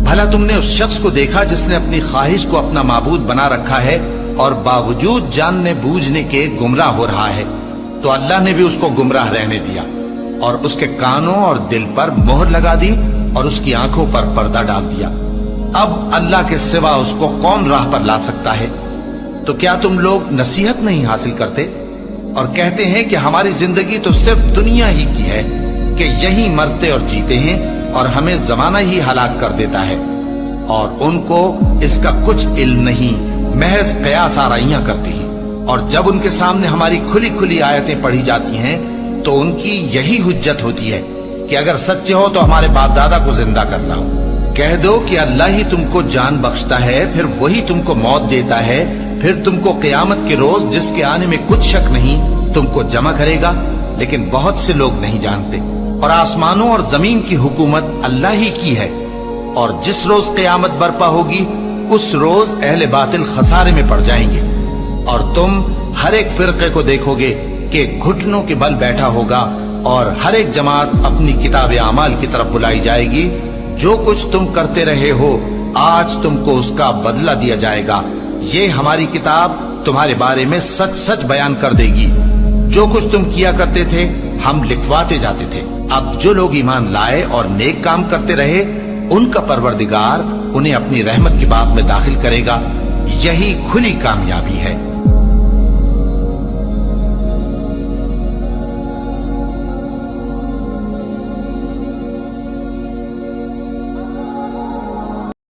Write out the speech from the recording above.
بھلا تم نے اس شخص کو دیکھا جس نے اپنی خواہش کو اپنا معبود بنا رکھا ہے اور باوجود جاننے بوجھنے کے گمراہ ہو رہا ہے؟ تو اللہ نے بھی اس کو گمراہ رہنے دیا اور اس کے کانوں اور دل پر مہر لگا دی اور اس کی آنکھوں پر پردہ ڈال دیا۔ اب اللہ کے سوا اس کو کون راہ پر لا سکتا ہے؟ تو کیا تم لوگ نصیحت نہیں حاصل کرتے اور کہتے ہیں کہ ہماری زندگی تو صرف دنیا ہی کی ہے، کہ یہی مرتے اور جیتے ہیں اور ہمیں زمانہ ہی ہلاک کر دیتا ہے؟ اور ان کو اس کا کچھ علم نہیں، محض قیاس آرائیاں کرتی ہیں، اور جب ان کے سامنے ہماری کھلی کھلی آیتیں پڑھی جاتی ہیں تو ان کی یہی حجت ہوتی ہے کہ اگر سچے ہو تو ہمارے باپ دادا کو زندہ کر لاؤ۔ کہہ دو کہ اللہ ہی تم کو جان بخشتا ہے، پھر وہی تم کو موت دیتا ہے، پھر تم کو قیامت کے روز جس کے آنے میں کچھ شک نہیں تم کو جمع کرے گا، لیکن بہت سے لوگ نہیں جانتے۔ اور آسمانوں اور زمین کی حکومت اللہ ہی کی ہے، اور جس روز قیامت برپا ہوگی اس روز اہل باطل خسارے میں پڑ جائیں گے، اور تم ہر ایک فرقے کو دیکھو گے کہ گھٹنوں کے بل بیٹھا ہوگا، اور ہر ایک جماعت اپنی کتاب اعمال کی طرف بلائی جائے گی۔ جو کچھ تم کرتے رہے ہو آج تم کو اس کا بدلہ دیا جائے گا، یہ ہماری کتاب تمہارے بارے میں سچ سچ بیان کر دے گی۔ جو کچھ تم کیا کرتے تھے ہم لکھواتے جاتے تھے۔ اب جو لوگ ایمان لائے اور نیک کام کرتے رہے ان کا پروردگار انہیں اپنی رحمت کی بات میں داخل کرے گا، یہی کھلی کامیابی ہے۔